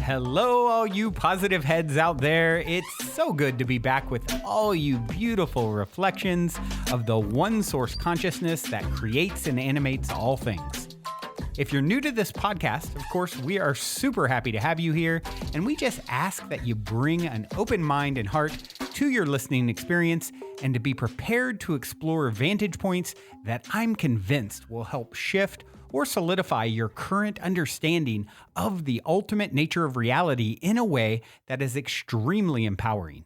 Hello, all you positive heads out there. It's so good to be back with all you beautiful reflections of the one source consciousness that creates and animates all things. If you're new to this podcast, of course, we are super happy to have you here, and we just ask that you bring an open mind and heart to your listening experience and to be prepared to explore vantage points that I'm convinced will help shift or solidify your current understanding of the ultimate nature of reality in a way that is extremely empowering.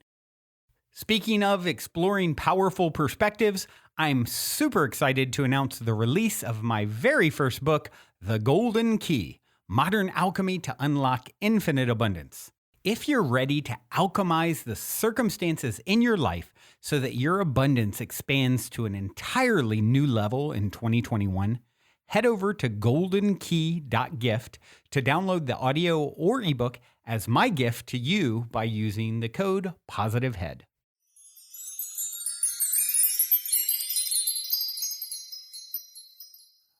Speaking of exploring powerful perspectives, I'm super excited to announce the release of my very first book, The Golden Key: Modern Alchemy to Unlock Infinite Abundance. If you're ready to alchemize the circumstances in your life so that your abundance expands to an entirely new level in 2021, head over to goldenkey.gift to download the audio or ebook as my gift to you by using the code POSITIVEHEAD.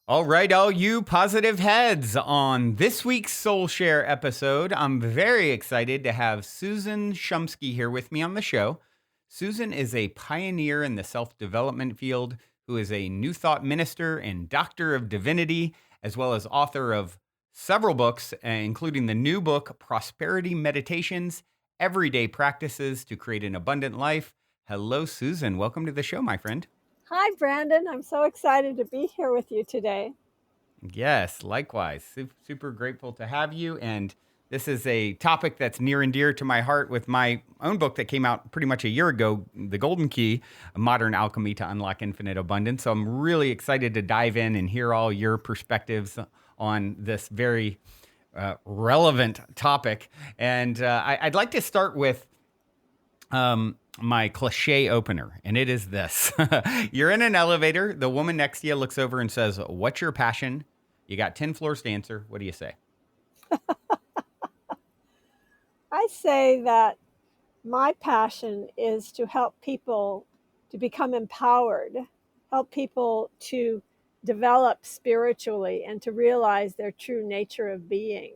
All right, all you positive heads. On this week's Soul Share episode, I'm very excited to have Susan Shumsky here with me on the show. Susan is a pioneer in the self-development field who is a New Thought minister and doctor of divinity, as well as author of several books, including the new book, Prosperity Meditations, Everyday Practices to Create an Abundant Life. Hello, Susan. Welcome to the show, my friend. Hi, Brandon. I'm so excited to be here with you today. Yes, likewise. Super grateful to have you. And this is a topic that's near and dear to my heart with my own book that came out pretty much a year ago, The Golden Key: Modern Alchemy to Unlock Infinite Abundance. So I'm really excited to dive in and hear all your perspectives on this very relevant topic. And I'd like to start with my cliche opener, and it is this. You're in an elevator. The woman next to you looks over and says, "What's your passion?" You got 10 floors to answer. What do you say? I say that my passion is to help people to become empowered, help people to develop spiritually and to realize their true nature of being.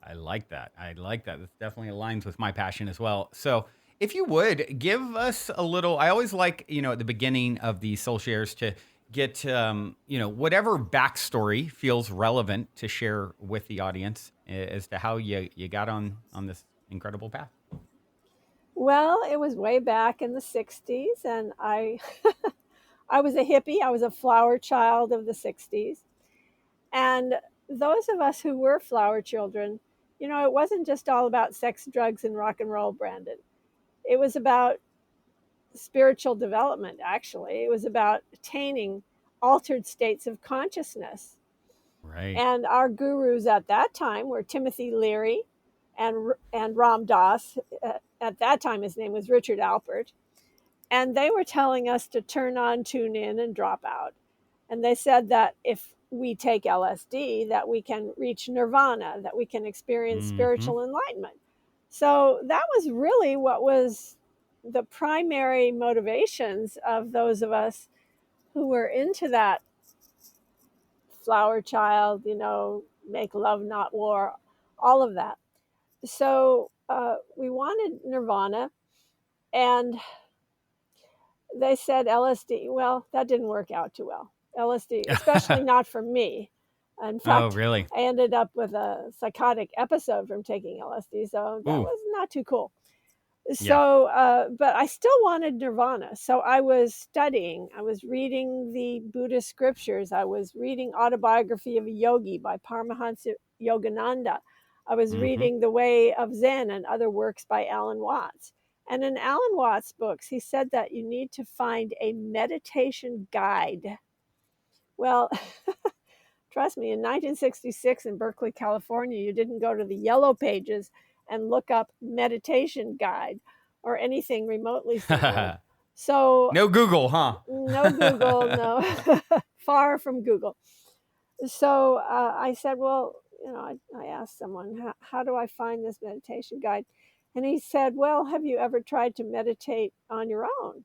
I like that. This definitely aligns with my passion as well. So if you would give us a little, I always like, at the beginning of these soul shares to get, whatever backstory feels relevant to share with the audience as to how you got on this incredible path. Well, it was way back in the 60s, and I was a hippie. I was a flower child of the 60s. And those of us who were flower children, it wasn't just all about sex, drugs, and rock and roll, Brandon. It was about spiritual development, actually. It was about attaining altered states of consciousness. Right. And our gurus at that time were Timothy Leary and Ram Dass. At that time, his name was Richard Alpert. And they were telling us to turn on, tune in, and drop out. And they said that if we take LSD, that we can reach nirvana, that we can experience spiritual enlightenment. So that was really what was the primary motivations of those of us who were into that flower child, make love, not war, all of that. So we wanted nirvana, and they said LSD. Well, that didn't work out too well. LSD, especially not for me. In fact, really? I ended up with a psychotic episode from taking LSD, so that was not too cool. So, but I still wanted nirvana. So I was studying. I was reading the Buddhist scriptures. I was reading Autobiography of a Yogi by Paramahansa Yogananda. I was reading The Way of Zen and other works by Alan Watts. And in Alan Watts' books, he said that you need to find a meditation guide. Well, trust me, in 1966 in Berkeley, California, you didn't go to the yellow pages and look up meditation guide or anything remotely similar. So no Google, huh? No Google, no. Far from Google. So I said, well, I asked someone, how do I find this meditation guide? And he said, well, have you ever tried to meditate on your own?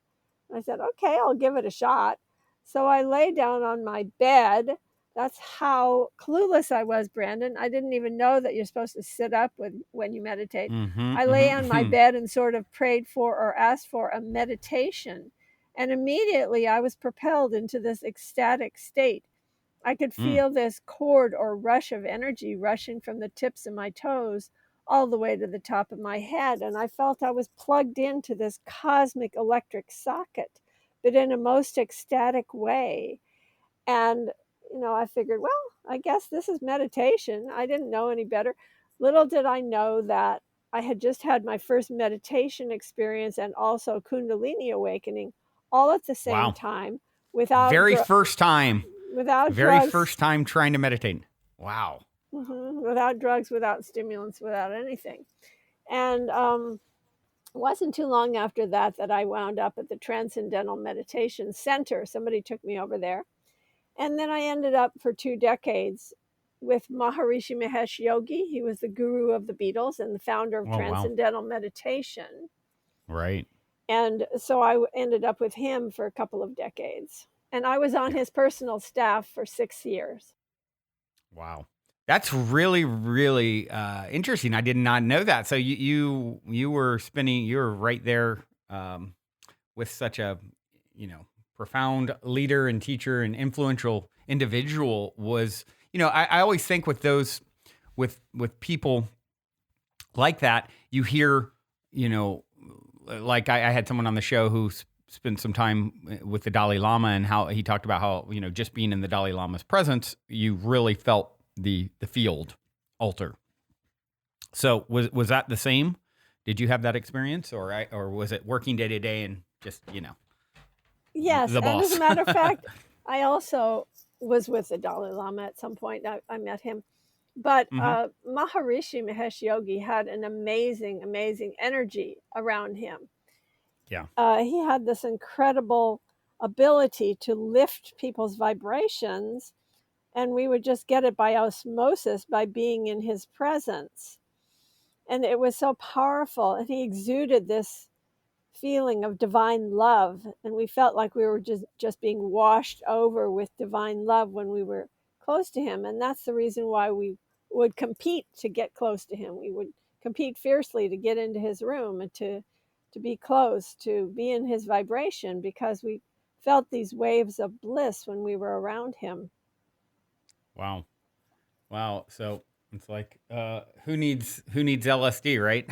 I said, okay, I'll give it a shot. So I lay down on my bed That's how clueless I was, Brandon. I didn't even know that you're supposed to sit up when you meditate. Mm-hmm, I lay on my mm-hmm. bed and sort of prayed for or asked for a meditation. And immediately I was propelled into this ecstatic state. I could Mm. feel this cord or rush of energy rushing from the tips of my toes all the way to the top of my head. And I felt I was plugged into this cosmic electric socket, but in a most ecstatic way. And, I figured, well, I guess this is meditation. I didn't know any better. Little did I know that I had just had my first meditation experience and also Kundalini awakening all at the same Wow. time without Very dr- first time. without Very drugs. first time trying to meditate. Wow. Without drugs, without stimulants, without anything. And it wasn't too long after that I wound up at the Transcendental Meditation Center. Somebody took me over there. And then I ended up for 2 decades with Maharishi Mahesh Yogi. He was the guru of the Beatles and the founder of Oh, wow. Transcendental Meditation. Right. And so I ended up with him for a couple of decades. And I was on Yeah. his personal staff for 6 years. Wow. That's really, really interesting. I did not know that. So you were you were right there with such a, profound leader and teacher and influential individual. Was, I always think with those, with people like that, you hear, like I had someone on the show who spent some time with the Dalai Lama, and how he talked about how, just being in the Dalai Lama's presence, you really felt the field alter. So was that the same? Did you have that experience, or was it working day to day and just, Yes. the And as boss? a matter of fact, I also was with the Dalai Lama at some point. I met him. But Hmm. Maharishi Mahesh Yogi had an amazing, amazing energy around him. Yeah. He had this incredible ability to lift people's vibrations, and we would just get it by osmosis by being in his presence. And it was so powerful, and he exuded this feeling of divine love, and we felt like we were just being washed over with divine love when we were close to him. And that's the reason why we would compete to get close to him. We would compete fiercely to get into his room and to be close, to be in his vibration, because we felt these waves of bliss when we were around him. Wow. Wow. So it's like, who needs LSD, right?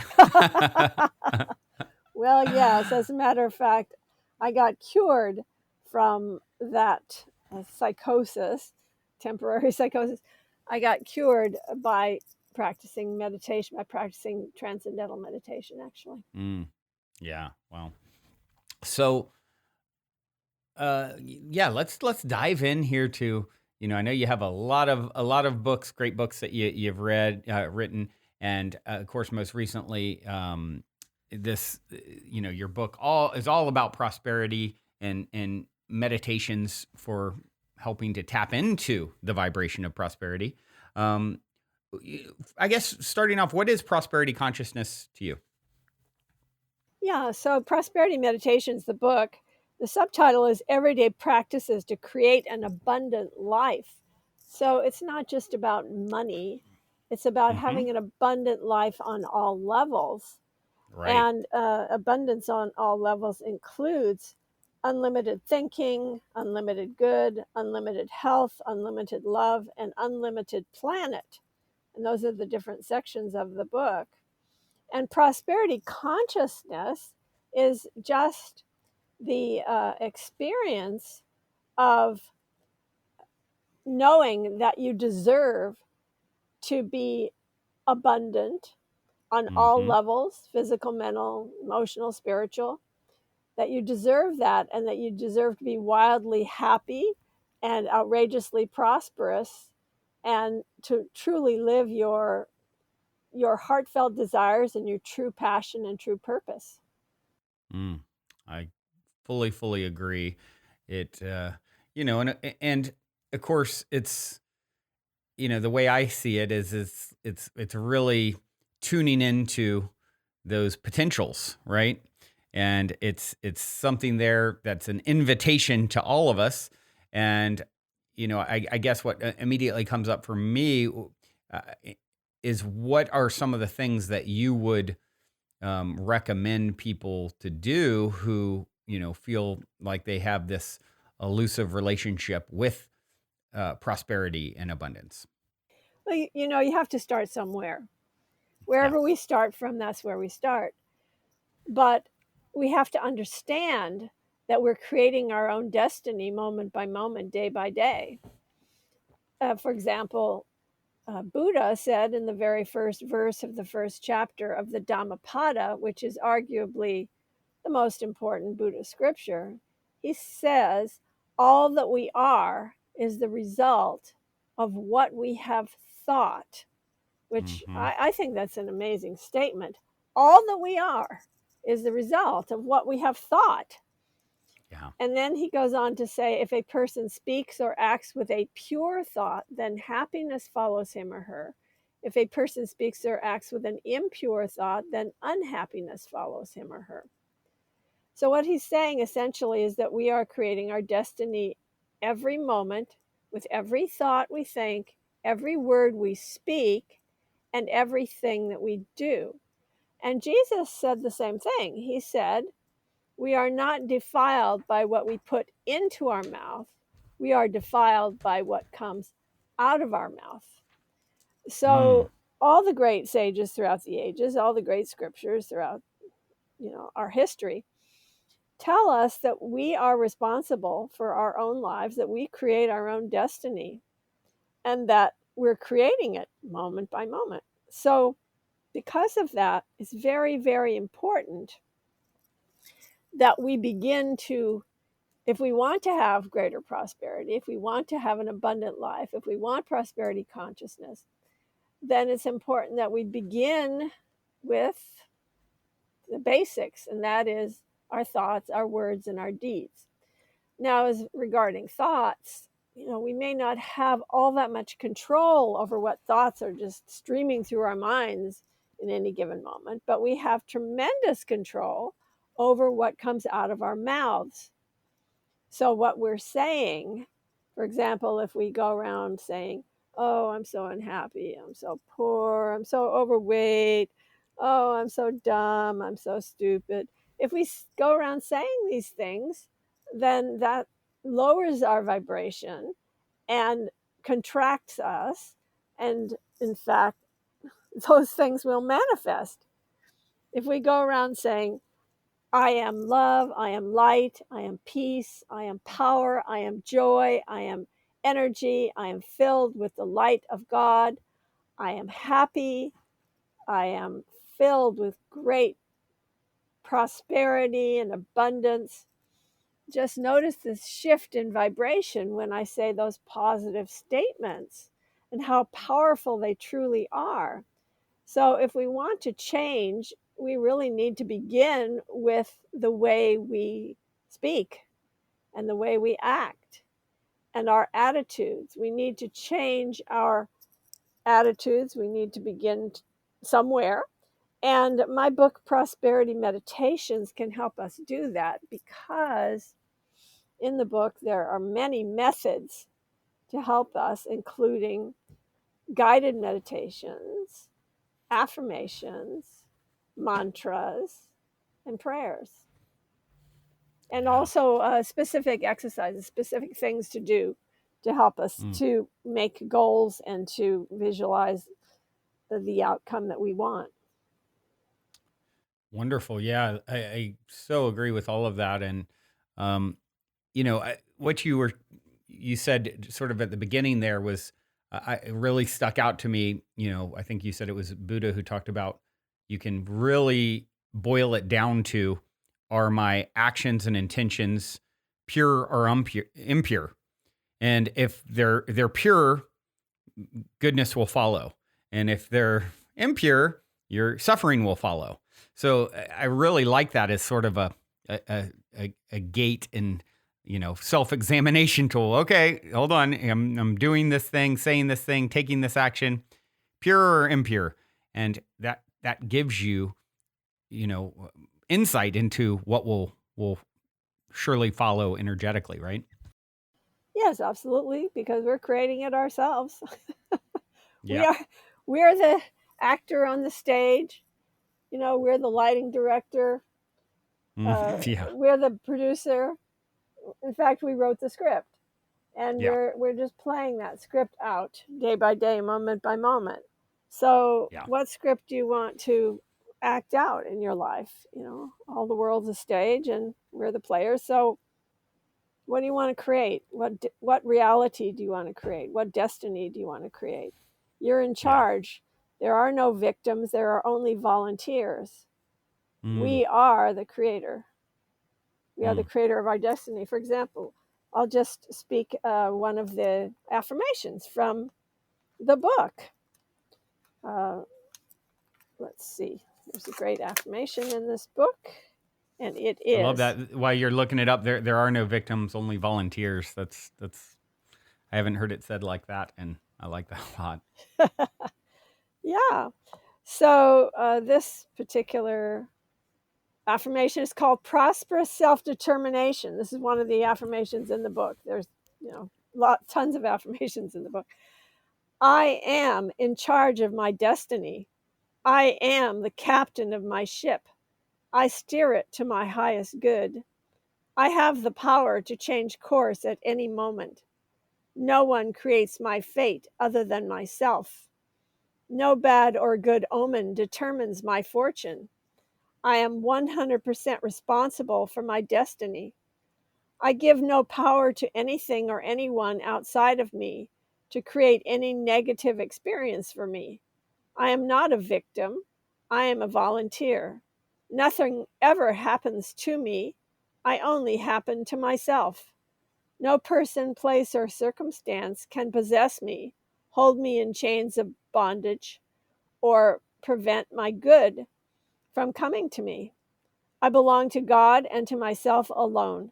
Well, yes, as a matter of fact, I got cured from that psychosis, temporary psychosis. I got cured by practicing meditation, by practicing transcendental meditation, actually. Mm, yeah. Wow. So, yeah, let's dive in here to, I know you have a lot of books, great books that you've read, written, and of course, most recently, this, your book is all about prosperity and meditations for helping to tap into the vibration of prosperity. Um, I guess starting off, what is prosperity consciousness to you? Yeah, so Prosperity Meditations, the book, the subtitle is Everyday Practices to Create an Abundant Life. So it's not just about money, it's about Hmm. having an abundant life on all levels. Right. And abundance on all levels includes unlimited thinking, unlimited good, unlimited health, unlimited love, and unlimited planet. And those are the different sections of the book. And prosperity consciousness is just the experience of knowing that you deserve to be abundant on all Hmm. levels, physical, mental, emotional, spiritual, that you deserve that, and that you deserve to be wildly happy and outrageously prosperous, and to truly live your heartfelt desires and your true passion and true purpose. Mm, I fully agree. It, and of course, it's, the way I see it is it's really tuning into those potentials, right? And it's something there that's an invitation to all of us. And, I guess what immediately comes up for me uh, is what are some of the things that you would recommend people to do who, feel like they have this elusive relationship with prosperity and abundance? Well, you have to start somewhere. Yeah. Wherever we start from, that's where we start. But we have to understand that we're creating our own destiny moment by moment, day by day. For example, Buddha said in the very first verse of the first chapter of the Dhammapada, which is arguably the most important Buddhist scripture, he says, all that we are is the result of what we have thought, which Hmm. I think that's an amazing statement. All that we are is the result of what we have thought. Yeah. And then he goes on to say, if a person speaks or acts with a pure thought, then happiness follows him or her. If a person speaks or acts with an impure thought, then unhappiness follows him or her. So, what he's saying essentially is that we are creating our destiny every moment with every thought we think, every word we speak, and everything that we do. And Jesus said the same thing. He said, we are not defiled by what we put into our mouth, we are defiled by what comes out of our mouth. Mm. So, all the great sages throughout the ages, all the great scriptures throughout our history tell us that we are responsible for our own lives, that we create our own destiny, and that we're creating it moment by moment. So, because of that, it's very, very important that we begin to, if we want to have greater prosperity, if we want to have an abundant life, if we want prosperity consciousness, then it's important that we begin with the basics, and that is our thoughts, our words, and our deeds. Now, as regarding thoughts, we may not have all that much control over what thoughts are just streaming through our minds in any given moment, but we have tremendous control over what comes out of our mouths. So, what we're saying, for example, if we go around saying, oh, I'm so unhappy, I'm so poor, I'm so overweight, oh, I'm so dumb, I'm so stupid. If we go around saying these things, then that lowers our vibration and contracts us. And in fact, those things will manifest. If we go around saying, I am love, I am light, I am peace, I am power, I am joy, I am energy, I am filled with the light of God, I am happy, I am filled with great prosperity and abundance. Just notice this shift in vibration when I say those positive statements and how powerful they truly are. So, if we want to change, we really need to begin with the way we speak and the way we act and our attitudes. We need to change our attitudes. We need to begin somewhere. And my book, Prosperity Meditations, can help us do that, because in the book there are many methods to help us, including guided meditations, affirmations, mantras, and prayers. And Yeah. also specific exercises, specific things to do to help us Mm. to make goals and to visualize the outcome that we want. Wonderful. Yeah, I so agree with all of that. And, um, what you said sort of at the beginning there was, it really stuck out to me. I think you said it was Buddha who talked about you can really boil it down to, are my actions and intentions pure or impure? And if they're pure, goodness will follow. And if they're impure, your suffering will follow. So I really like that as sort of a gate and self-examination tool. Okay, hold on. I'm doing this thing, saying this thing, taking this action, pure or impure, and that gives you insight into what will surely follow energetically, right? Yeah, Yes, absolutely, because we're creating it ourselves. we Yeah. are we're the actor on the stage. We're the lighting director. Yeah. We're the producer. In fact, we wrote the script, and Yeah. we're just playing that script out day by day, moment by moment. So, Yeah. what script do you want to act out in your life? All the world's a stage, and we're the players. So, what do you want to create? What reality do you want to create? What destiny do you want to create? You're in Yeah. charge. There are no victims. There are only volunteers. Mm, We are the creator. We are the mm. creator of our destiny. For example, I'll just speak one of the affirmations from the book. Uh, let's see. There's a great affirmation in this book, and it I love is. that. While you're looking it up, there are no victims, only volunteers. That's I haven't heard it said like that, and I like that a lot. Yeah. So this particular affirmation is called prosperous self-determination. This is one of the affirmations in the book. There's, tons of affirmations in the book. I am in charge of my destiny. I am the captain of my ship. I steer it to my highest good. I have the power to change course at any moment. No one creates my fate other than myself. No bad or good omen determines my fortune. I am 100% responsible for my destiny. I give no power to anything or anyone outside of me to create any negative experience for me. I am not a victim. I am a volunteer. Nothing ever happens to me. I only happen to myself. No person, place, or circumstance can possess me, hold me in chains of bondage, or prevent my good from coming to me. I belong to God and to myself alone.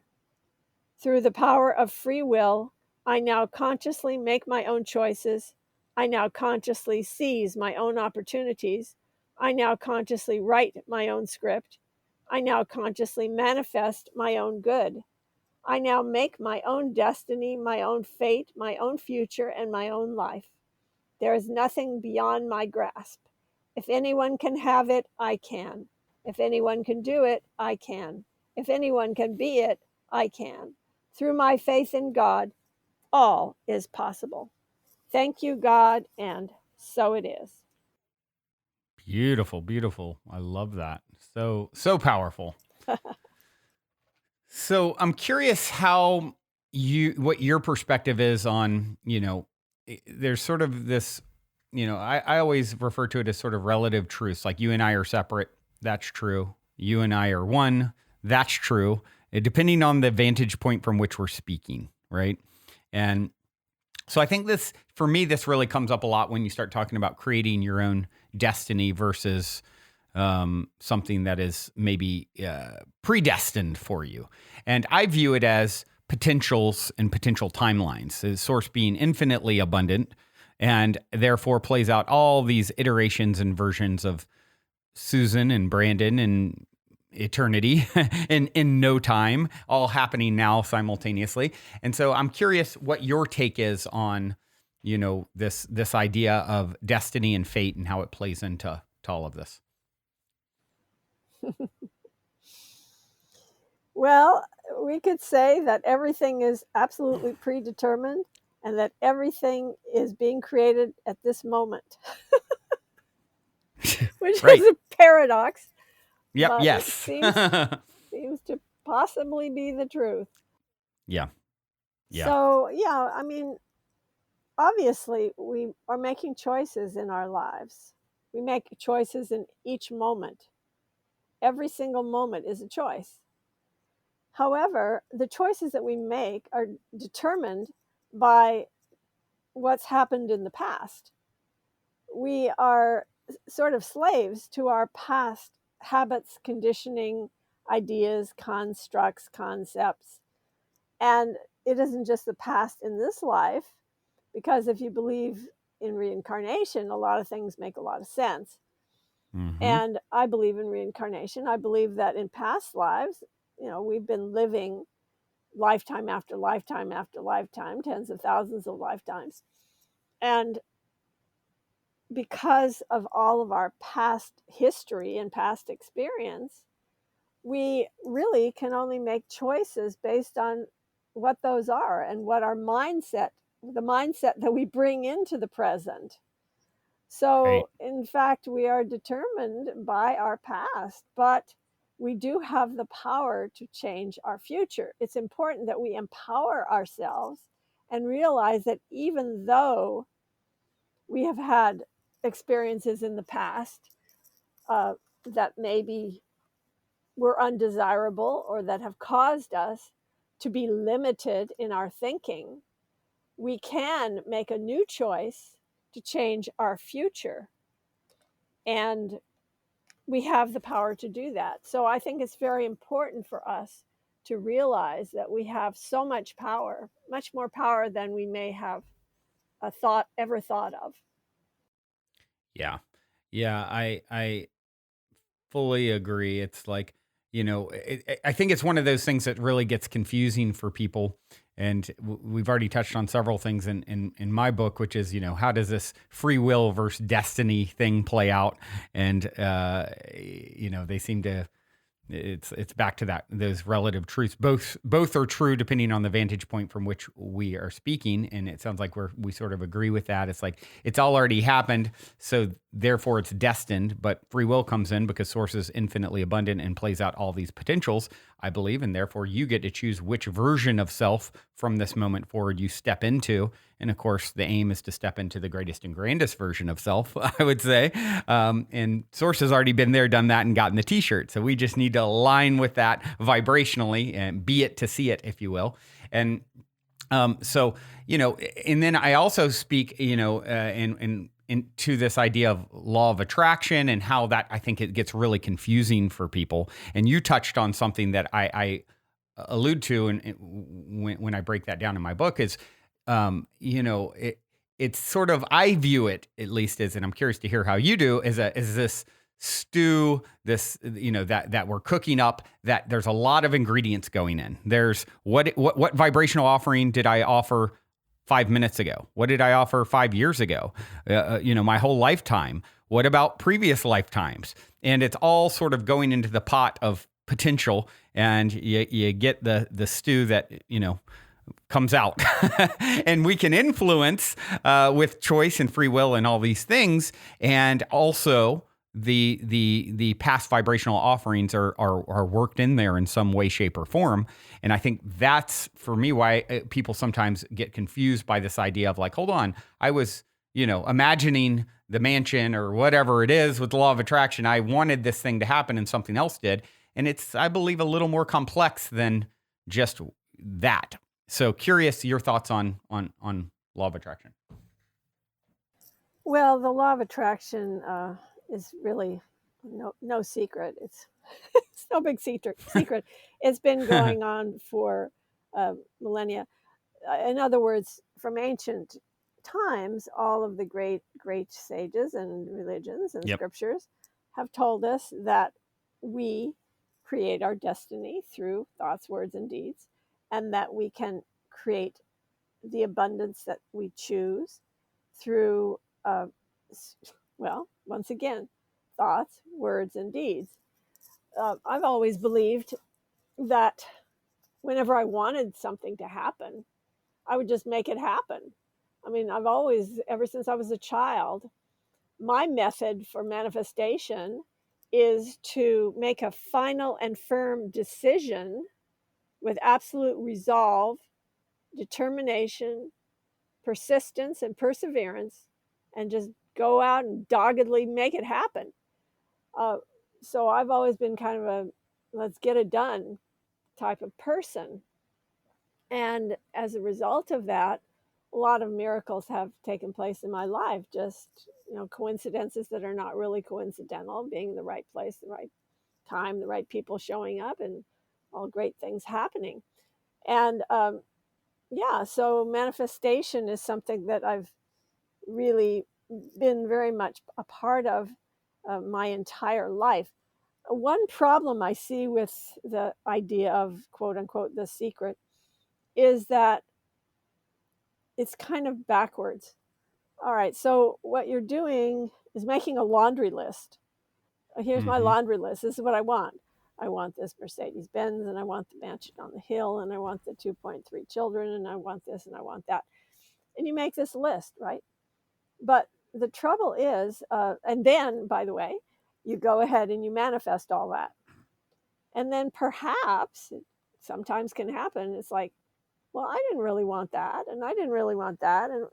Through the power of free will, I now consciously make my own choices. I now consciously seize my own opportunities. I now consciously write my own script. I now consciously manifest my own good. I now make my own destiny, my own fate, my own future, and my own life. There is nothing beyond my grasp. If anyone can have it, I can. If anyone can do it, I can. If anyone can be it, I can. Through my faith in God, all is possible. Thank you, God, and so it is. Beautiful, beautiful. I love that. So powerful. So I'm curious what your perspective is on, there's sort of this, I always refer to it as sort of relative truths. Like you and I are separate. That's true. You and I are one. That's true. Depending on the vantage point from which we're speaking, right? And so I think for me, this really comes up a lot when you start talking about creating your own destiny versus something that is maybe predestined for you. And I view it as potentials and potential timelines, the source being infinitely abundant and therefore plays out all these iterations and versions of Susan and Brandon and eternity in no time, all happening now simultaneously. And so I'm curious what your take is on, this idea of destiny and fate and how it plays into all of this. Well, we could say that everything is absolutely predetermined and that everything is being created at this moment, which Right. is a paradox, Yep. but it Yes. seems to possibly be the truth. Yeah. Yeah. So, yeah, I mean, obviously, we are making choices in our lives. We make choices in each moment. Every single moment is a choice. However, the choices that we make are determined by what's happened in the past. We are sort of slaves to our past habits, conditioning, ideas, constructs, concepts. And it isn't just the past in this life, because if you believe in reincarnation, a lot of things make a lot of sense. Mm-hmm. And I believe in reincarnation. I believe that in past lives, we've been living lifetime after lifetime after lifetime, tens of thousands of lifetimes. And because of all of our past history and past experience, we really can only make choices based on what those are and what our mindset, the mindset that we bring into the present. Right. So, in fact, we are determined by our past, but we do have the power to change our future. It's important that we empower ourselves and realize that even though we have had experiences in the past uh, that maybe were undesirable or that have caused us to be limited in our thinking, we can make a new choice to change our future. And we have the power to do that. So I think it's very important for us to realize that we have so much power, much more power than we may have ever thought of. Yeah. Yeah, I fully agree. It's like, I think it's one of those things that really gets confusing for people. And we've already touched on several things in my book, which is, how does this free will versus destiny thing play out? And, they seem to, it's back to those relative truths. Both are true depending on the vantage point from which we are speaking, and it sounds like we sort of agree with that. It's like it's already happened, so therefore it's destined. But free will comes in because source is infinitely abundant and plays out all these potentials, I believe, and therefore you get to choose which version of self from this moment forward you step into. And of course, the aim is to step into the greatest and grandest version of self, I would say. And Source has already been there, done that, and gotten the t-shirt. So we just need to align with that vibrationally and be it to see it, if you will. And so, and then I also speak, into this idea of law of attraction and how that I think it gets really confusing for people. And you touched on something that I allude to, and when I break that down in my book is, it's sort of, I view it at least as, and I'm curious to hear how you do, is this stew, this, that we're cooking up, that there's a lot of ingredients going in. There's what vibrational offering did I offer 5 minutes ago? What did I offer 5 years ago? My whole lifetime. What about previous lifetimes? And it's all sort of going into the pot of potential, and you get the stew that, comes out. And we can influence with choice and free will and all these things. And also the past vibrational offerings are worked in there in some way, shape, or form. And I think that's, for me, why people sometimes get confused by this idea of like, hold on, I was, imagining the mansion or whatever it is with the law of attraction. I wanted this thing to happen and something else did. And it's, I believe, a little more complex than just that. So curious your thoughts on law of attraction. Well, the law of attraction is really no secret. It's it's no big secret. It's been going on for millennia. In other words, from ancient times, all of the great sages and religions and Yep. scriptures have told us that we create our destiny through thoughts, words, and deeds, and that we can create the abundance that we choose through, once again, thoughts, words, and deeds. I've always believed that whenever I wanted something to happen, I would just make it happen. I mean, I've always, ever since I was a child, my method for manifestation is to make a final and firm decision with absolute resolve, determination, persistence, and perseverance, and just go out and doggedly make it happen. So I've always been kind of a let's get it done type of person. And as a result of that, a lot of miracles have taken place in my life. Just, coincidences that are not really coincidental, being in the right place, the right time, the right people showing up, and all great things happening. And so manifestation is something that I've really been very much a part of my entire life. One problem I see with the idea of quote unquote the secret is that it's kind of backwards. All right, so what you're doing is making a laundry list. Here's my Mm-hmm. laundry list. This is what I want. I want this Mercedes Benz, and I want the mansion on the hill, and I want the 2.3 children, and I want this, and I want that. And you make this list, right? But the trouble is, and then, by the way, you go ahead and you manifest all that. And then perhaps, it sometimes can happen, it's like, well, I didn't really want that, and I didn't really want that. And,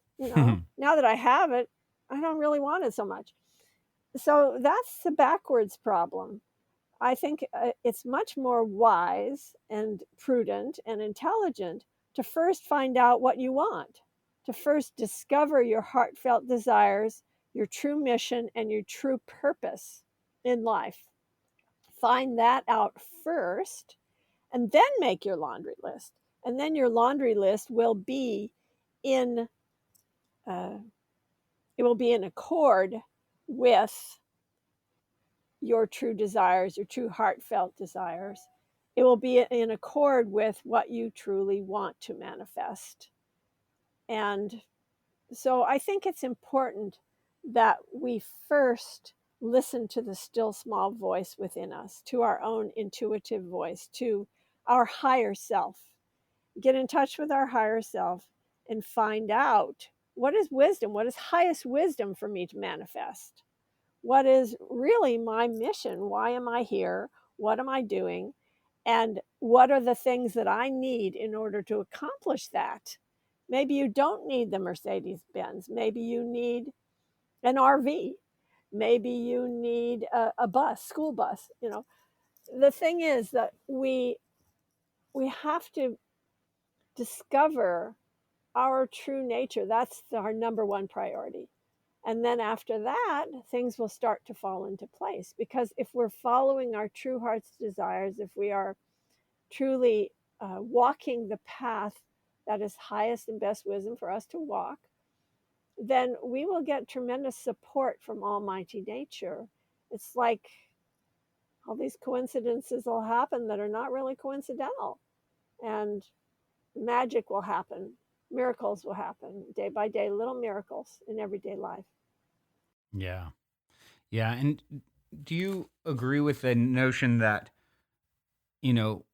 now that I have it, I don't really want it so much. So that's the backwards problem. I think it's much more wise and prudent and intelligent to first find out what you want, to first discover your heartfelt desires, your true mission, and your true purpose in life. Find that out first, and then make your laundry list. And then your laundry list will be in uh, it will be in accord with your true desires, your true heartfelt desires. It will be in accord with what you truly want to manifest. And so I think it's important that we first listen to the still small voice within us, to our own intuitive voice, to our higher self. Get in touch with our higher self and find out what is wisdom, what is highest wisdom for me to manifest. What is really my mission? Why am I here? What am I doing? And what are the things that I need in order to accomplish that? Maybe you don't need the Mercedes Benz. Maybe you need an RV. Maybe you need a bus, school bus. The thing is that we have to discover our true nature. That's our number one priority. And then after that, things will start to fall into place. Because if we're following our true heart's desires, if we are truly walking the path that is highest and best wisdom for us to walk, then we will get tremendous support from Almighty Nature. It's like all these coincidences will happen that are not really coincidental. And magic will happen. Miracles will happen day by day, little miracles in everyday life. Yeah. Yeah. And do you agree with the notion that, you know,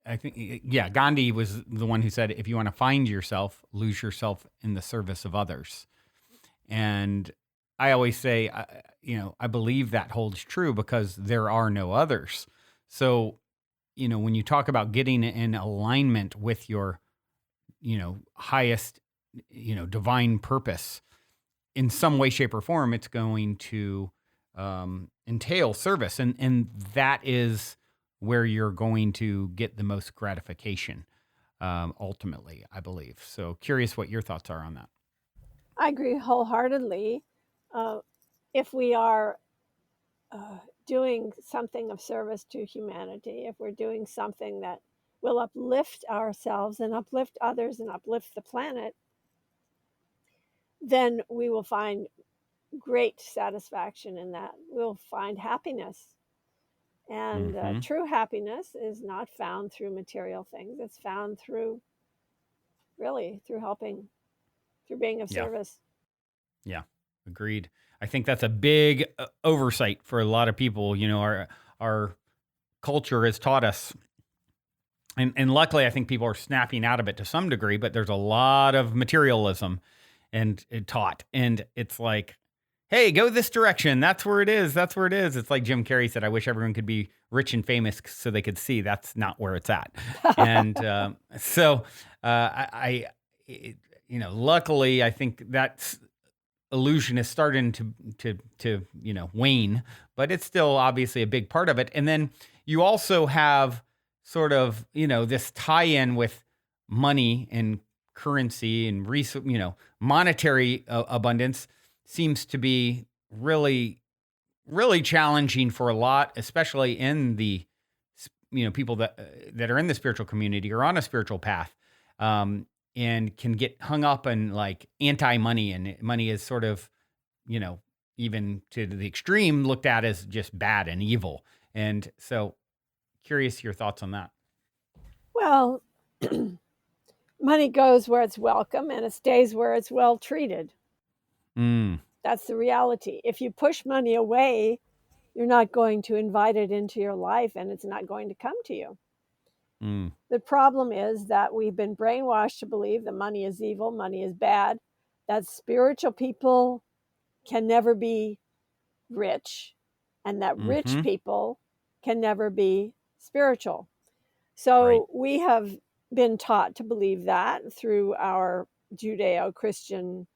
I think, yeah, Gandhi was the one who said, if you want to find yourself, lose yourself in the service of others. And I always say, I believe that holds true because there are no others. So, when you talk about getting in alignment with your, highest, divine purpose in some way, shape, or form, it's going to entail service. And that is where you're going to get the most gratification, ultimately, I believe. So curious what your thoughts are on that. I agree wholeheartedly. If we are doing something of service to humanity, if we're doing something that will uplift ourselves and uplift others and uplift the planet, then we will find great satisfaction in that. We'll find happiness. And true happiness is not found through material things. It's found through helping, through being of service. Yeah, agreed. I think that's a big oversight for a lot of people. Our culture has taught us, and luckily I think people are snapping out of it to some degree, but there's a lot of materialism and taught. And it's like, hey, go this direction. That's where it is. That's where it is. It's like Jim Carrey said, I wish everyone could be rich and famous so they could see that's not where it's at. And luckily I think that's illusion is starting to wane, but it's still obviously a big part of it. And then you also have sort of, this tie-in with money and currency and monetary abundance seems to be really, really challenging for a lot, especially in the, people that are in the spiritual community or on a spiritual path. And can get hung up in like anti-money, and money is sort of, even to the extreme looked at as just bad and evil. And so curious your thoughts on that. Well, money goes where it's welcome and it stays where it's well treated. Mm. That's the reality. If you push money away, you're not going to invite it into your life and it's not going to come to you. Mm. The problem is that we've been brainwashed to believe that money is evil, money is bad, that spiritual people can never be rich, and that rich Mm-hmm. people can never be spiritual. Right. So we have been taught to believe that through our Judeo Christian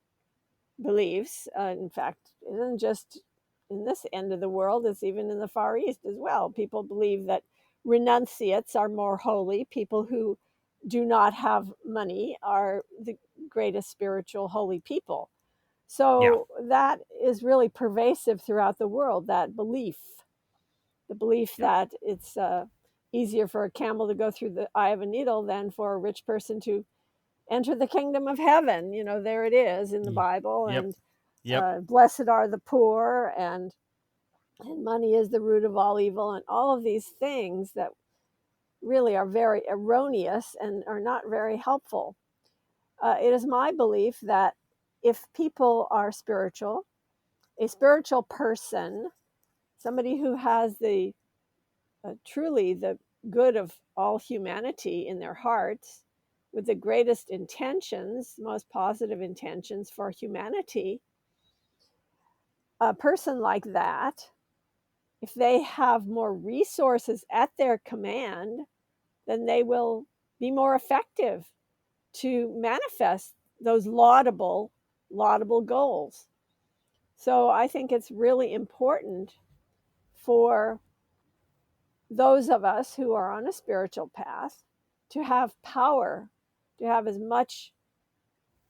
beliefs. In fact, it isn't just in this end of the world, it's even in the Far East as well. People believe that renunciates are more holy. People who do not have money are the greatest spiritual holy people. Yeah. So that is really pervasive throughout the world, that belief, the belief Yep. that it's easier for a camel to go through the eye of a needle than for a rich person to enter the kingdom of heaven. You know, there it is in the Bible. Yep. And Yep. blessed are the poor, and money is the root of all evil, and all of these things that really are very erroneous and are not very helpful. It is my belief that if people are spiritual, a spiritual person, somebody who has the truly the good of all humanity in their hearts, with the greatest intentions, most positive intentions for humanity, a person like that, if they have more resources at their command, then they will be more effective to manifest those laudable goals. So I think it's really important for those of us who are on a spiritual path to have power, to have as much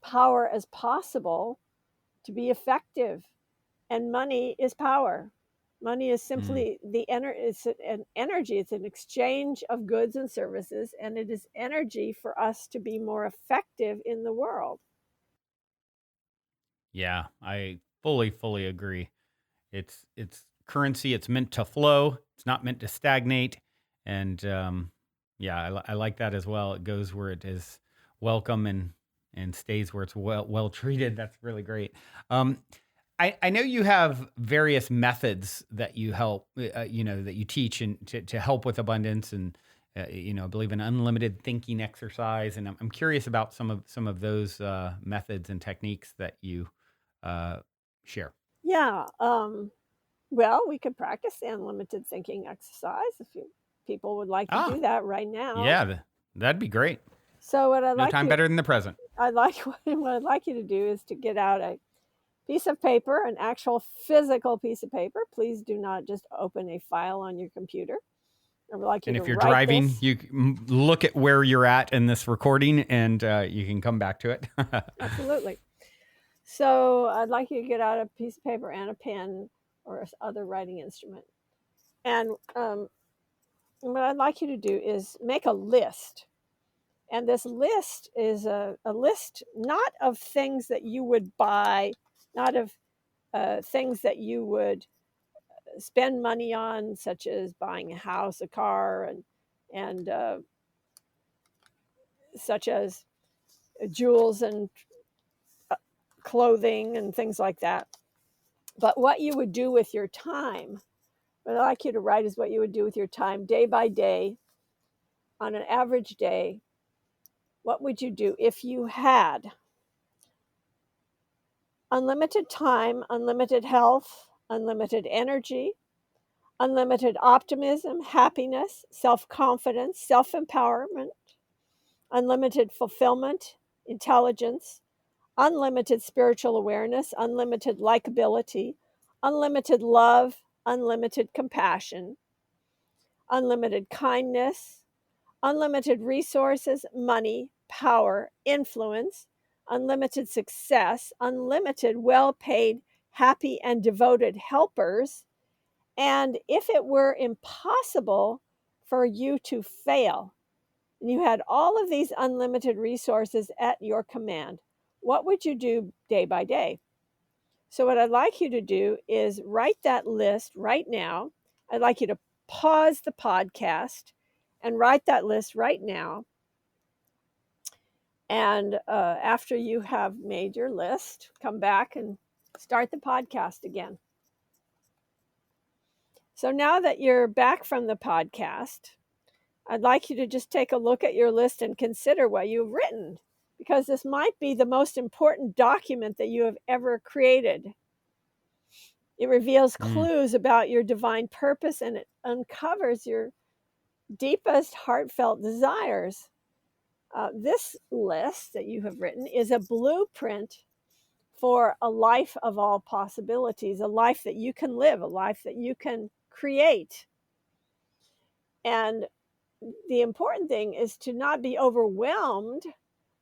power as possible to be effective. And money is power. Money is Mm. simply it's an energy. It's an exchange of goods and services, and it is energy for us to be more effective in the world. Yeah. I fully agree. It's currency. It's meant to flow. It's not meant to stagnate. And yeah, I like that as well. It goes where it is welcome and stays where it's well treated. That's really great. Um, I know you have various methods that you help, that you teach and to help with abundance, and I believe in unlimited thinking exercise. And I'm curious about some of those methods and techniques that you uh, share. Yeah. Well, we could practice the unlimited thinking exercise if people would like to Ah, do that right now. yeah, that'd be great. So what I'd No like time you, better than the present. I'd like what I'd like you to do is to get out a piece of paper, an actual physical piece of paper. Please do not just open a file on your computer. I would like you And to if you're write driving, this. you look at where you're at in this recording, and you can come back to it. Absolutely. So I'd like you to get out a piece of paper and a pen or other writing instrument. And what I'd like you to do is make a list. And this list is a list not of things that you would buy, not of things that you would spend money on, such as buying a house, a car, and such as jewels and clothing and things like that. But what you would do with your time, what I'd like you to write is what you would do with your time day by day, on an average day. What would you do if you had unlimited time, unlimited health, unlimited energy, unlimited optimism, happiness, self confidence, self empowerment, unlimited fulfillment, intelligence, unlimited spiritual awareness, unlimited likability, unlimited love, unlimited compassion, unlimited kindness, unlimited resources, money, power, influence, unlimited success, unlimited well paid, happy, and devoted helpers. And if it were impossible for you to fail, and you had all of these unlimited resources at your command, what would you do day by day? So, what I'd like you to do is write that list right now. I'd like you to pause the podcast and write that list right now. And after you have made your list, come back and start the podcast again. So now that you're back from the podcast, I'd like you to just take a look at your list and consider what you've written, because this might be the most important document that you have ever created. It reveals clues about your divine purpose, and it uncovers your deepest heartfelt desires. This list that you have written is a blueprint for a life of all possibilities, a life that you can live, a life that you can create. And the important thing is to not be overwhelmed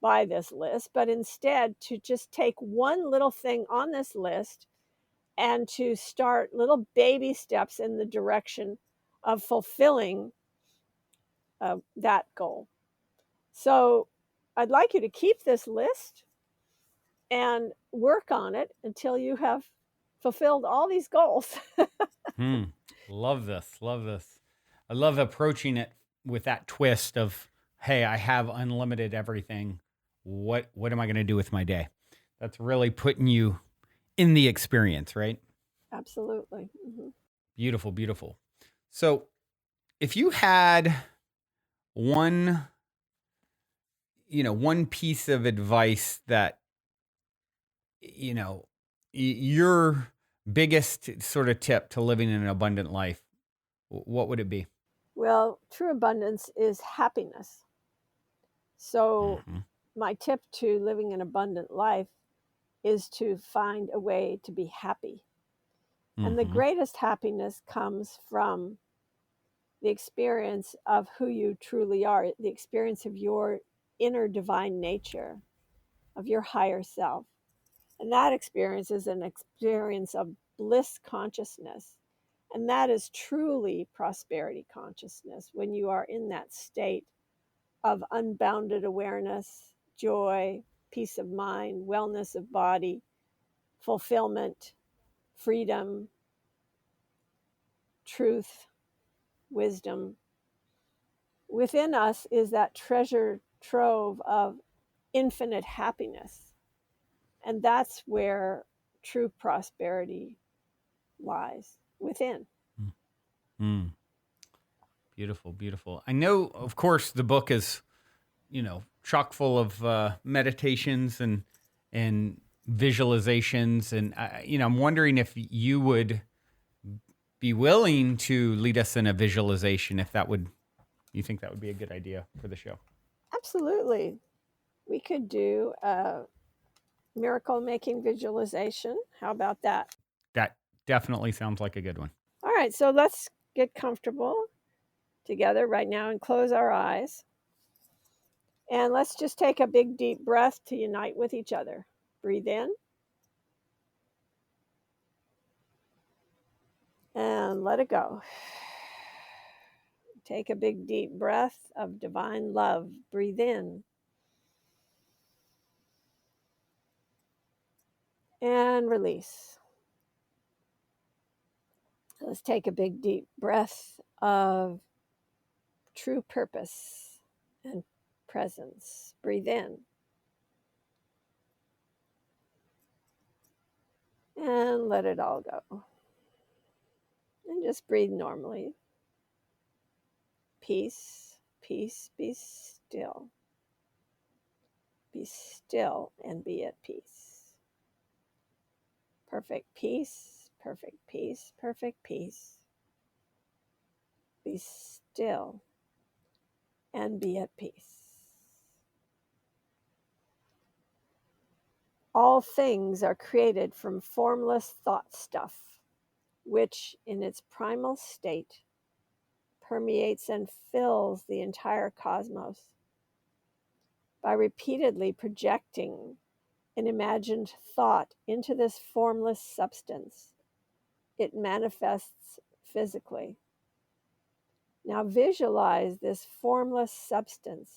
by this list, but instead to just take one little thing on this list and to start little baby steps in the direction of fulfilling that goal. So I'd like you to keep this list and work on it until you have fulfilled all these goals. Love this. Love this. I love approaching it with that twist of, hey, I have unlimited everything. What am I going to do with my day? That's really putting you in the experience, right? Absolutely. Mm-hmm. Beautiful, beautiful. So if you had one piece of advice that, your biggest sort of tip to living an abundant life, what would it be? Well, true abundance is happiness. So my tip to living an abundant life is to find a way to be happy. And the greatest happiness comes from the experience of who you truly are, the experience of your inner divine nature, of your higher self. And that experience is an experience of bliss consciousness. And that is truly prosperity consciousness, when you are in that state of unbounded awareness, joy, peace of mind, wellness of body, fulfillment, freedom, truth, wisdom. Within us is that treasure trove of infinite happiness. And that's where true prosperity lies, within. Beautiful, beautiful. I know, of course, the book is, chock full of meditations and visualizations. And, I'm wondering if you would be willing to lead us in a visualization, you think that would be a good idea for the show? Absolutely. We could do a miracle making visualization. How about that? That definitely sounds like a good one. All right, so let's get comfortable together right now and close our eyes. And let's just take a big deep breath to unite with each other. Breathe in. And let it go. Take a big deep breath of divine love. Breathe in. And release. Let's take a big deep breath of true purpose and presence. Breathe in. And let it all go. And just breathe normally. Peace, peace, be still. Be still and be at peace. Perfect peace, perfect peace, perfect peace. Be still and be at peace. All things are created from formless thought stuff, which in its primal state permeates and fills the entire cosmos. By repeatedly projecting an imagined thought into this formless substance, it manifests physically. Now visualize this formless substance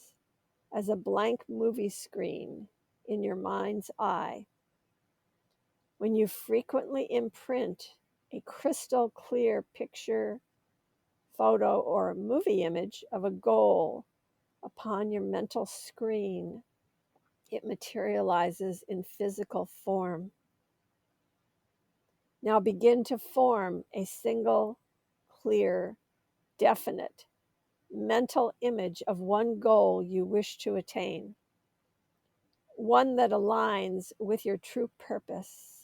as a blank movie screen in your mind's eye. When you frequently imprint a crystal clear picture, photo, or movie image of a goal upon your mental screen, it materializes in physical form. Now begin to form a single, clear, definite mental image of one goal you wish to attain, one that aligns with your true purpose.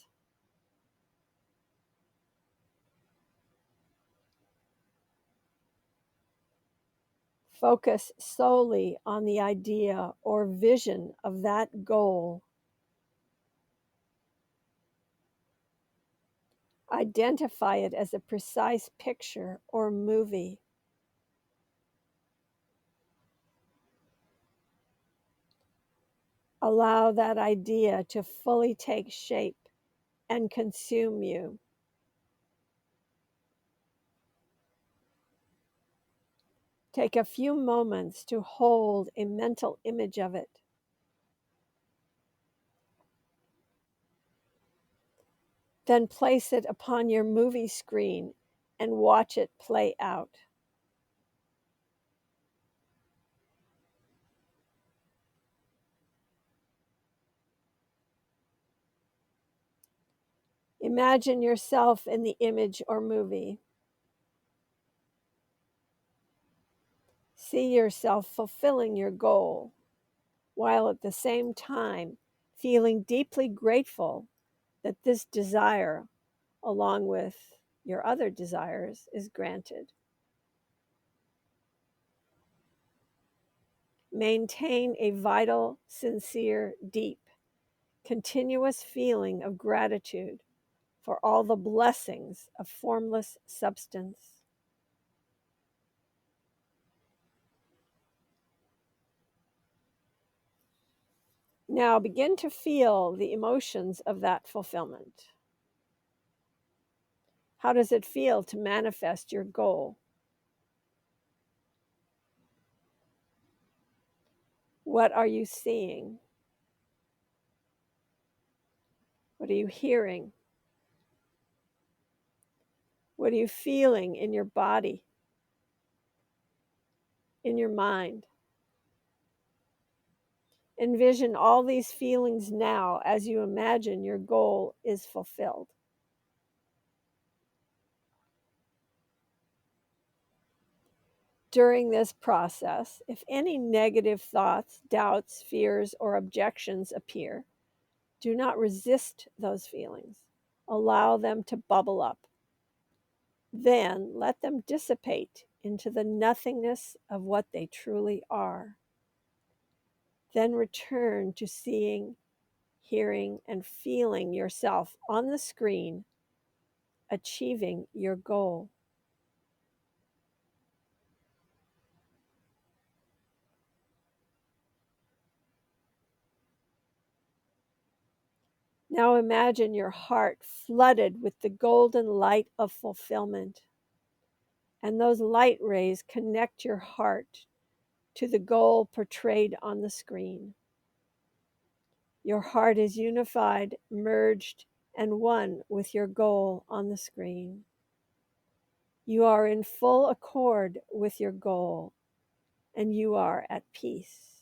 Focus solely on the idea or vision of that goal. Identify it as a precise picture or movie. Allow that idea to fully take shape and consume you. Take a few moments to hold a mental image of it. Then place it upon your movie screen and watch it play out. Imagine yourself in the image or movie. See yourself fulfilling your goal, while at the same time feeling deeply grateful that this desire, along with your other desires, is granted. Maintain a vital, sincere, deep, continuous feeling of gratitude for all the blessings of formless substance. Now begin to feel the emotions of that fulfillment. How does it feel to manifest your goal? What are you seeing? What are you hearing? What are you feeling in your body, in your mind? Envision all these feelings now as you imagine your goal is fulfilled. During this process, if any negative thoughts, doubts, fears, or objections appear, do not resist those feelings. Allow them to bubble up. Then let them dissipate into the nothingness of what they truly are. Then return to seeing, hearing, and feeling yourself on the screen, achieving your goal. Now imagine your heart flooded with the golden light of fulfillment. And those light rays connect your heart to the goal portrayed on the screen. Your heart is unified, merged, and one with your goal on the screen. You are in full accord with your goal, and you are at peace.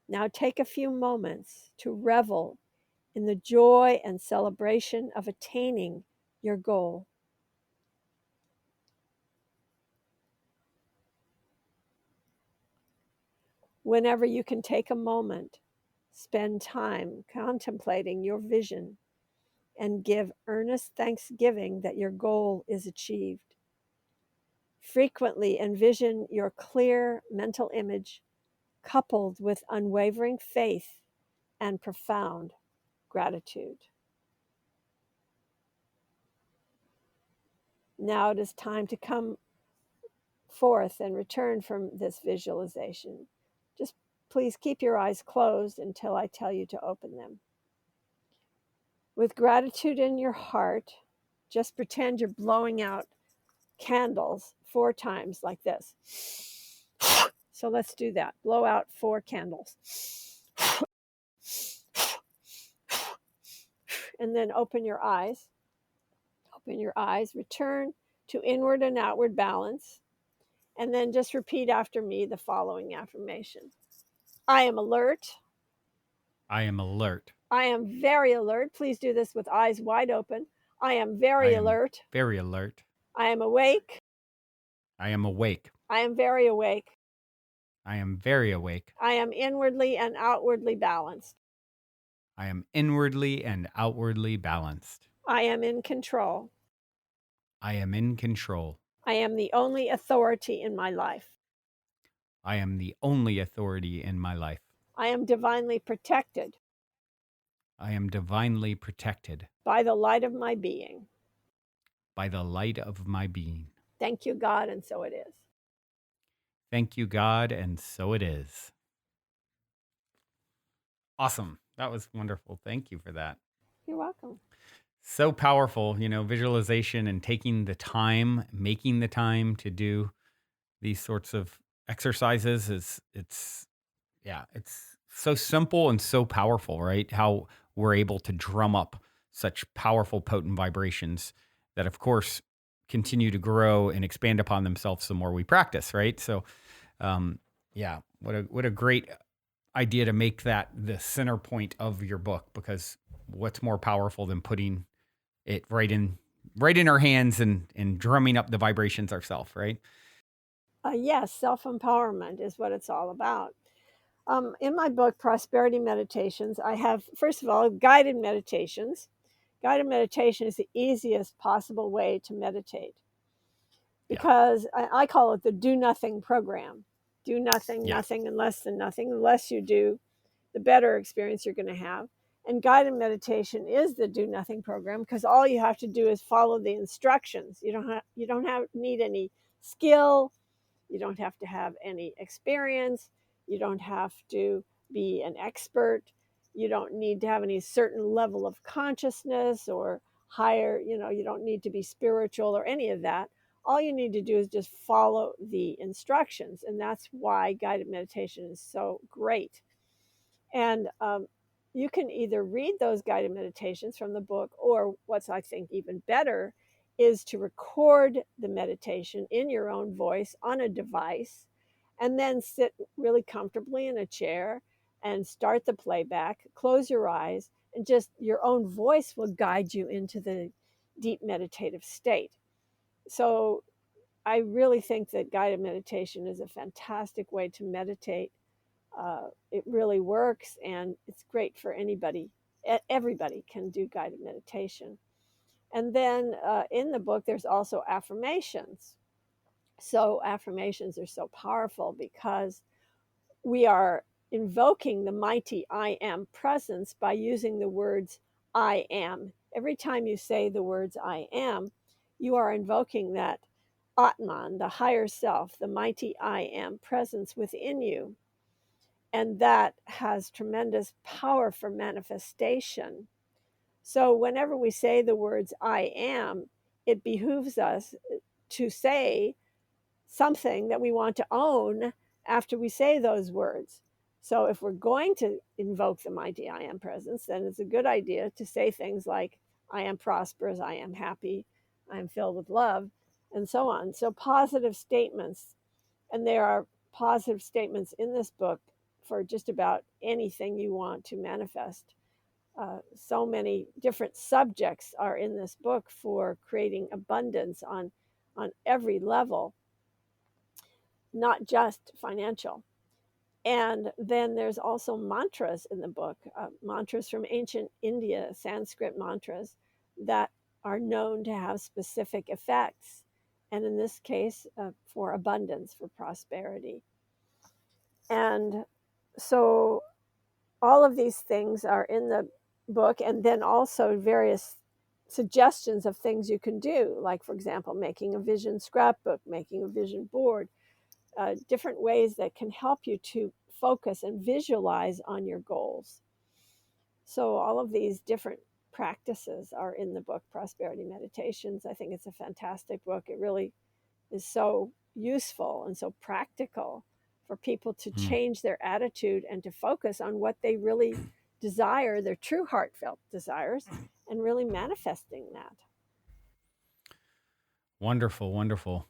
Now take a few moments to revel in the joy and celebration of attaining your goal. Whenever you can take a moment, spend time contemplating your vision and give earnest thanksgiving that your goal is achieved. Frequently envision your clear mental image coupled with unwavering faith and profound gratitude. Now it is time to come forth and return from this visualization. Just please keep your eyes closed until I tell you to open them. With gratitude in your heart, just pretend you're blowing out candles 4 times like this. So let's do that. Blow out 4 candles. And then open your eyes. Open your eyes, return to inward and outward balance. And then just repeat after me the following affirmation. I am alert. I am alert. I am very alert. Please do this with eyes wide open. I am I very am alert. very alert. I am awake. I am awake. I am very awake. I am very awake. I am inwardly and outwardly balanced. I am inwardly and outwardly balanced. I am in control. I am in control. I am the only authority in my life. I am the only authority in my life. I am divinely protected I am divinely protected by the light of my being. by the light of my being. Thank you, God, and so it is. Thank you, God, and so it is. Awesome. That was wonderful. Thank you for that. You're welcome. So powerful, visualization and taking the time, making the time to do these sorts of exercises it's so simple and so powerful, right? How we're able to drum up such powerful, potent vibrations that, of course, continue to grow and expand upon themselves the more we practice, right? So, what a great idea to make that the center point of your book, because what's more powerful than putting it right in our hands and drumming up the vibrations ourselves, right? Yes, self-empowerment is what it's all about. In my book, Prosperity Meditations, I have, first of all, guided meditations. Guided meditation is the easiest possible way to meditate because I call it the do nothing program. Do nothing, nothing, and less than nothing. The less you do, the better experience you're going to have. And guided meditation is the do nothing program because all you have to do is follow the instructions. You don't need any skill. You don't have to have any experience. You don't have to be an expert. You don't need to have any certain level of consciousness or higher, you don't need to be spiritual or any of that. All you need to do is just follow the instructions. And that's why guided meditation is so great. And you can either read those guided meditations from the book, or what's I think even better is to record the meditation in your own voice on a device and then sit really comfortably in a chair and start the playback, close your eyes, and just your own voice will guide you into the deep meditative state. So I really think that guided meditation is a fantastic way to meditate. It really works, and it's great for anybody. Everybody can do guided meditation. And then in the book, there's also affirmations. So affirmations are so powerful because we are invoking the mighty I am presence by using the words I am. Every time you say the words I am, you are invoking that Atman, the higher self, the mighty I am presence within you. And that has tremendous power for manifestation. So whenever we say the words I am, it behooves us to say something that we want to own after we say those words. So if we're going to invoke the mighty I am presence, then it's a good idea to say things like, I am prosperous, I am happy, I am filled with love, and so on. So positive statements, and there are positive statements in this book for just about anything you want to manifest. So many different subjects are in this book for creating abundance on every level, not just financial. And then there's also mantras in the book, mantras from ancient India, Sanskrit mantras that are known to have specific effects. And in this case, for abundance, for prosperity. And so all of these things are in the book, and then also various suggestions of things you can do, like, for example, making a vision scrapbook, making a vision board, different ways that can help you to focus and visualize on your goals. So all of these different practices are in the book, Prosperity Meditations. I think it's a fantastic book. It really is so useful and so practical for people to change their attitude and to focus on what they really desire, their true heartfelt desires, and really manifesting that. Wonderful, wonderful.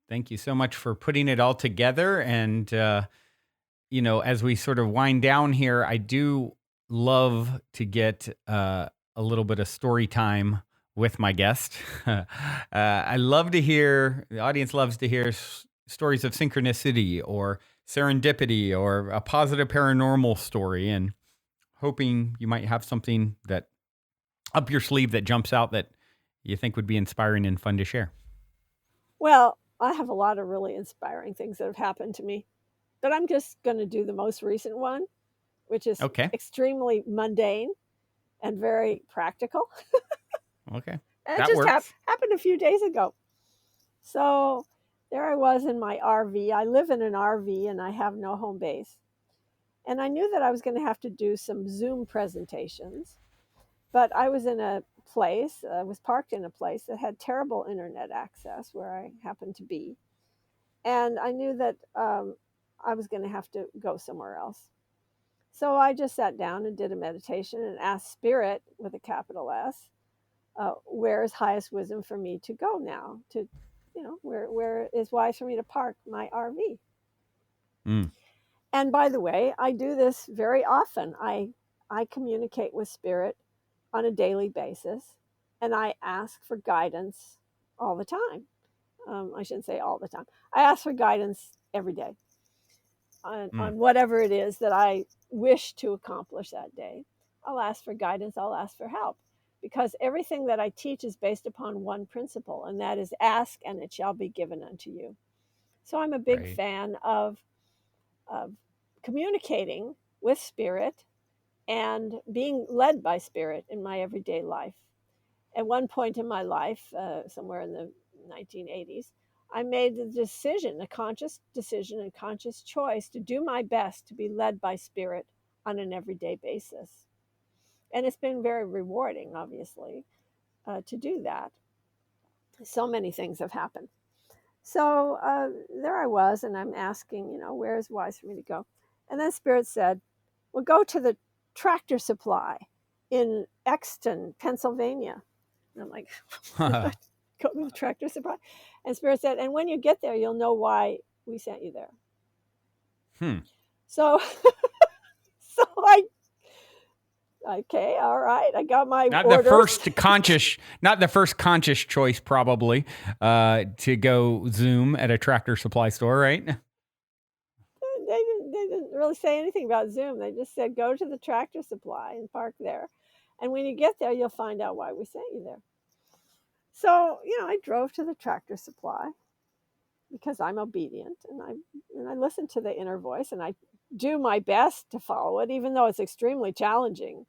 Thank you so much for putting it all together. And, as we sort of wind down here, I do love to get a little bit of story time with my guest. I love to hear, the audience loves to hear stories of synchronicity or serendipity or a positive paranormal story, and hoping you might have something that up your sleeve that jumps out that you think would be inspiring and fun to share. Well, I have a lot of really inspiring things that have happened to me, but I'm just going to do the most recent one, which is Okay. extremely mundane and very practical. Okay. And it That just works. happened a few days ago. So there I was in my RV. I live in an RV and I have no home base. And I knew that I was going to have to do some Zoom presentations, but I was in a place, I was parked in a place that had terrible internet access where I happened to be. And I knew that I was going to have to go somewhere else. So I just sat down and did a meditation and asked Spirit, with a capital S, where is highest wisdom for me to go now? To, where is wise for me to park my RV? Mm, And by the way, I do this very often. I communicate with Spirit on a daily basis, and I ask for guidance all the time. I shouldn't say all the time. I ask for guidance every day on whatever it is that I wish to accomplish that day. I'll ask for guidance, I'll ask for help, because everything that I teach is based upon one principle, and that is ask and it shall be given unto you. So I'm a big right. fan of communicating with Spirit and being led by Spirit in my everyday life. At one point in my life, somewhere in the 1980s, I made the decision, a conscious decision and conscious choice to do my best to be led by Spirit on an everyday basis. And it's been very rewarding, obviously, to do that. So many things have happened. So there I was, and I'm asking, where is wise for me to go? And then Spirit said, well, go to the Tractor Supply in Exton, Pennsylvania. And I'm like, what? Go to the Tractor Supply? And Spirit said, and when you get there, you'll know why we sent you there. So, so okay, all right. I got my Not orders. not the first conscious choice, probably, to go Zoom at a Tractor Supply store, right? They didn't really say anything about Zoom. They just said, go to the Tractor Supply and park there. And when you get there, you'll find out why we sent you there. So, I drove to the Tractor Supply because I'm obedient, and I listen to the inner voice, and I do my best to follow it, even though it's extremely challenging,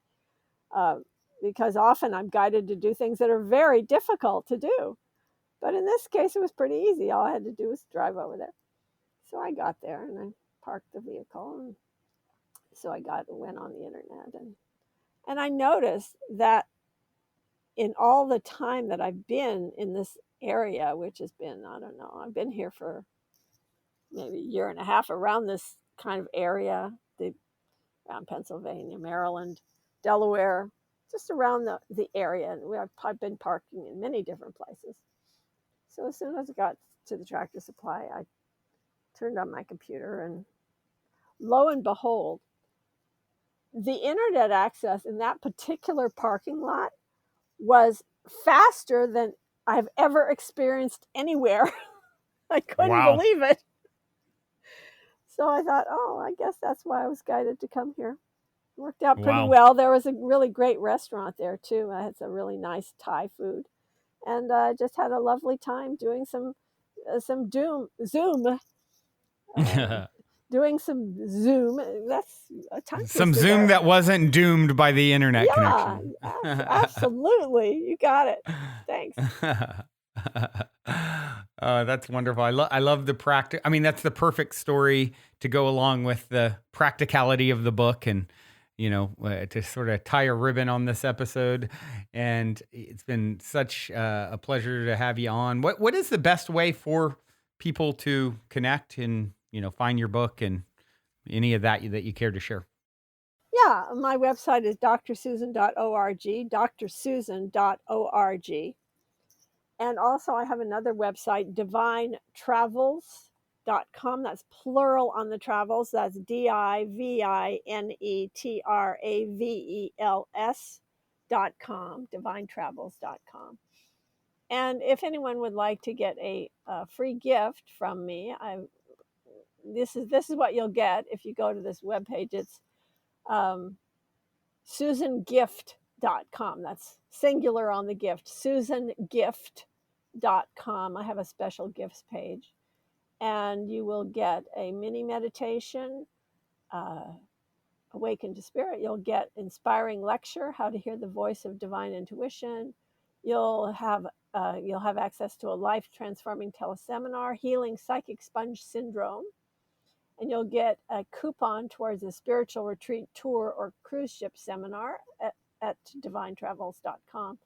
because often I'm guided to do things that are very difficult to do. But in this case, it was pretty easy. All I had to do was drive over there. So I got there and I parked the vehicle, and so I went on the internet, and I noticed that in all the time that I've been in this area, which has been, I don't know, I've been here for maybe a year and a half around this kind of area, around Pennsylvania, Maryland, Delaware, just around the area. And I've been parking in many different places. So as soon as I got to the Tractor Supply, I turned on my computer, and lo and behold, the internet access in that particular parking lot was faster than I've ever experienced anywhere. I couldn't believe it. So I thought, oh, I guess that's why I was guided to come here. It worked out pretty well. There was a really great restaurant there too. I had some really nice Thai food, and I just had a lovely time doing some Zoom. Doing some Zoom. That's a time some Zoom that wasn't doomed by the internet connection. Absolutely. You got it. Thanks. That's wonderful. I love the practice. I mean, that's the perfect story to go along with the practicality of the book, and to sort of tie a ribbon on this episode. And it's been such a pleasure to have you on. What is the best way for people to connect and find your book and any of that you care to share? Yeah, my website is drsusan.org, drsusan.org. And also I have another website, divinetravels.com. divinetravels.com. That's plural on the travels. That's divinetravels.com, divinetravels.com. And if anyone would like to get a free gift from me, this is what you'll get if you go to this webpage. It's SusanGift.com. That's singular on the gift. SusanGift.com. I have a special gifts page. And you will get a mini meditation, Awaken to Spirit. You'll get inspiring lecture, How to Hear the Voice of Divine Intuition. You'll have access to a life-transforming teleseminar, Healing Psychic Sponge Syndrome. And you'll get a coupon towards a spiritual retreat tour or cruise ship seminar at divinetravels.com.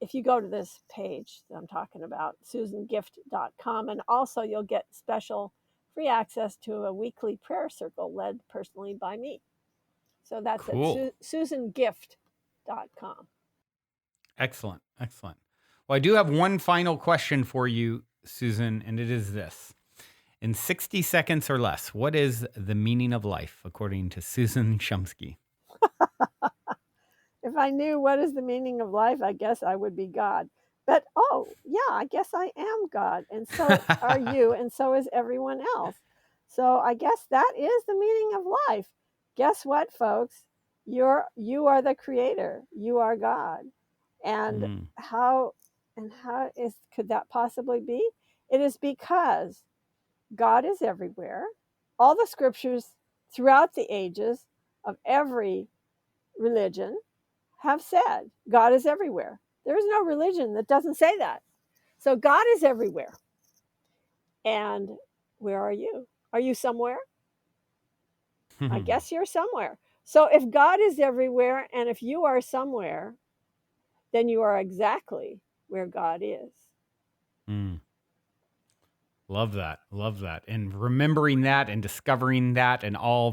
If you go to this page that I'm talking about, SusanGift.com, and also you'll get special free access to a weekly prayer circle led personally by me. So that's cool. at SusanGift.com. Excellent. Excellent. Well, I do have one final question for you, Susan, and it is this. In 60 seconds or less, what is the meaning of life, according to Susan Shumsky? If I knew what is the meaning of life, I guess I would be God. But, I guess I am God. And so are you, and so is everyone else. So I guess that is the meaning of life. Guess what, folks? You are the creator. You are God. And could that possibly be? It is because God is everywhere. All the scriptures throughout the ages of every religion have said God is everywhere. There is no religion that doesn't say that. So God is everywhere. And where are you? Are you somewhere? I guess you're somewhere. So if God is everywhere and if you are somewhere, then you are exactly where God is. Love that. Love that. And remembering that and discovering that and all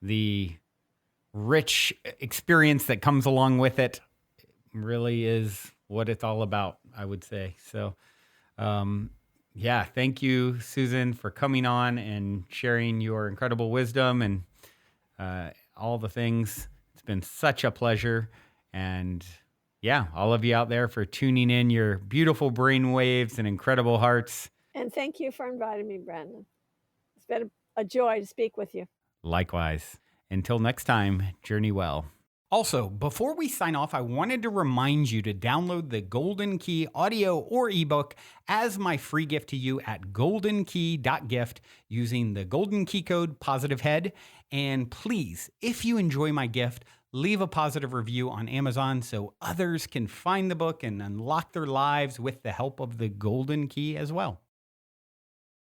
the rich experience that comes along with it really is what it's all about, I would say. So, thank you, Susan, for coming on and sharing your incredible wisdom and all the things. It's been such a pleasure. And all of you out there for tuning in your beautiful brain waves and incredible hearts. And thank you for inviting me, Brandon. It's been a joy to speak with you. Likewise. Until next time, journey well. Also, before we sign off, I wanted to remind you to download the Golden Key audio or ebook as my free gift to you at goldenkey.gift using the Golden Key code POSITIVEHEAD. And please, if you enjoy my gift, leave a positive review on Amazon so others can find the book and unlock their lives with the help of the Golden Key as well.